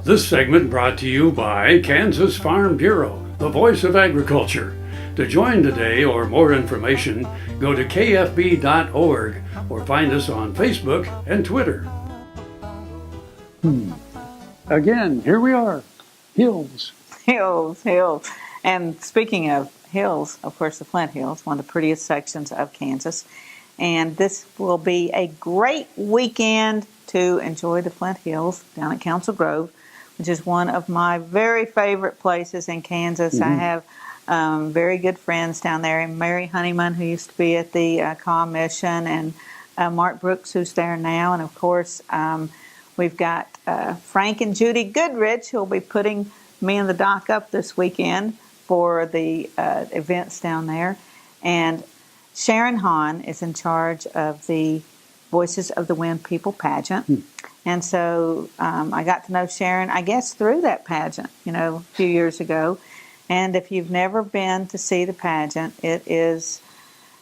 This segment brought to you by Kansas Farm Bureau, the voice of agriculture. To join today or more information, go to kfb.org or find us on Facebook and Twitter. Again, here we are. Hills. Hills, hills. And speaking of hills, of course, the Flint Hills, one of the prettiest sections of Kansas. And this will be a great weekend to enjoy the Flint Hills down at Council Grove, which is one of my very favorite places in Kansas. I have very good friends down there, and Mary Honeyman, who used to be at the Kaw Mission, and Marc Brooks, who's there now. And of course, we've got Frank and Judy Goodrich, who will be putting me and the doc up this weekend for the events down there. And Sharon Haun is in charge of the Voices of the Wind People Pageant. And so I got to know Sharon, I guess, through that pageant, a few years ago. And if you've never been to see the pageant, it is,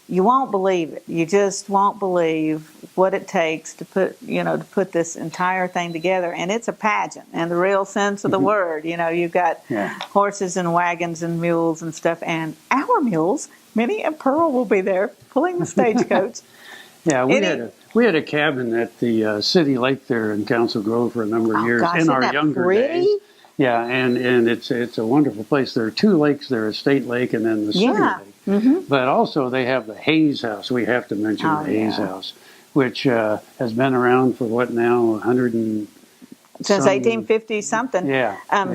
you won't believe it. You just won't believe what it takes to put this entire thing together. And it's a pageant in the real sense of the word. You've got horses and wagons and mules and stuff. And our mules, Minnie and Pearl, will be there pulling the stagecoach. Yeah, we had a cabin at the city lake there in Council Grove for a number of years in our younger days. Yeah, and it's a wonderful place. There are two lakes there, a state lake and then the city lake. But also they have the Hays House. We have to mention the Hays House, which has been around for what now, 100 and since 1850 something.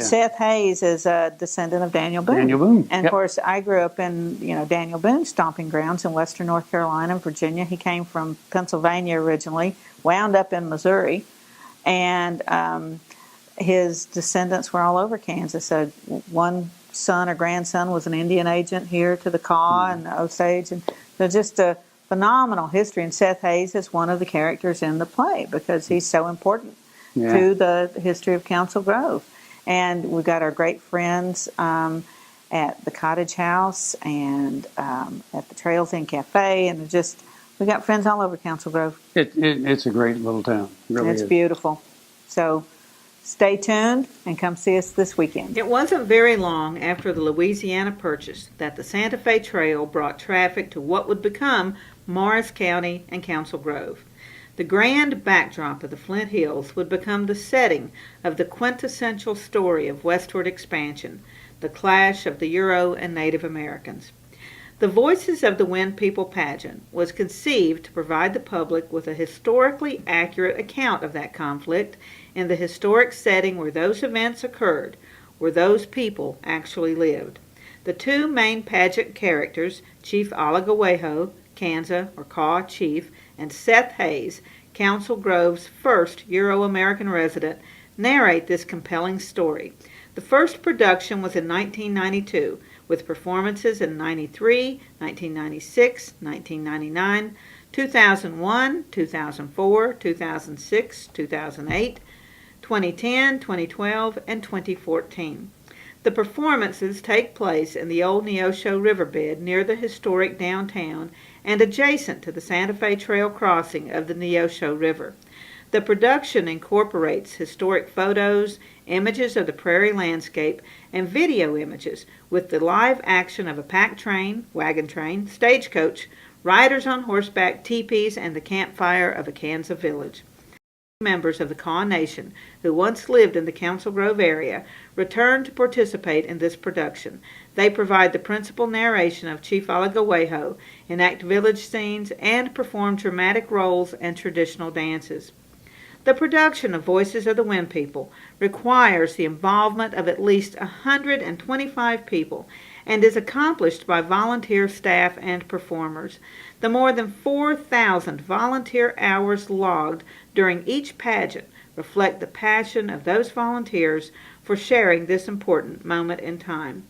Seth Hays is a descendant of Daniel Boone. And of course, I grew up in Daniel Boone's stomping grounds in western North Carolina and Virginia. He came from Pennsylvania originally, wound up in Missouri, and his descendants were all over Kansas. So one son or grandson was an Indian agent here to the Kaw and the Osage, and so just a phenomenal history. And Seth Hays is one of the characters in the play because he's so important to the history of Council Grove. And we've got our great friends at the Cottage House and at the Trails Inn Cafe, and we got friends all over Council Grove. It's a great little town. It really is. It's beautiful. So stay tuned and come see us this weekend. It wasn't very long after the Louisiana Purchase that the Santa Fe Trail brought traffic to what would become Morris County and Council Grove. The grand backdrop of the Flint Hills would become the setting of the quintessential story of westward expansion, the clash of the Euro and Native Americans. The Voices of the Wind People Pageant was conceived to provide the public with a historically accurate account of that conflict in the historic setting where those events occurred, where those people actually lived. The two main pageant characters, Chief Allegawaho, Kanza, or Kaw Chief, and Seth Hays, Council Grove's first Euro-American resident, narrate this compelling story. The first production was in 1992, with performances in 93, 1996, 1999, 2001, 2004, 2006, 2008, 2010, 2012, and 2014. The performances take place in the old Neosho Riverbed near the historic downtown and adjacent to the Santa Fe Trail crossing of the Neosho River. The production incorporates historic photos, images of the prairie landscape, and video images with the live action of a pack train, wagon train, stagecoach, riders on horseback, tepees, and the campfire of a Kanza village. Members of the Kaw Nation, who once lived in the Council Grove area, returned to participate in this production. They provide the principal narration of Chief Allegawaho, enact village scenes, and perform dramatic roles and traditional dances. The production of Voices of the Wind People requires the involvement of at least 125 people and is accomplished by volunteer staff and performers. The more than 4,000 volunteer hours logged during each pageant reflect the passion of those volunteers for sharing this important moment in time.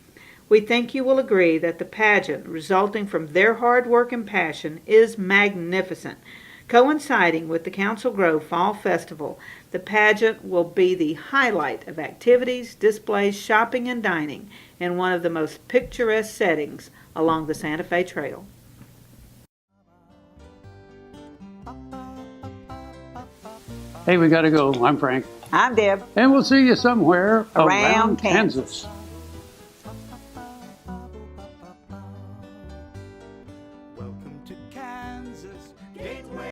We think you will agree that the pageant resulting from their hard work and passion is magnificent. Coinciding with the Council Grove Fall Festival, the pageant will be the highlight of activities, displays, shopping, and dining in one of the most picturesque settings along the Santa Fe Trail. Hey, we got to go. I'm Frank. I'm Deb. And we'll see you somewhere Around Kansas. Welcome to Kansas.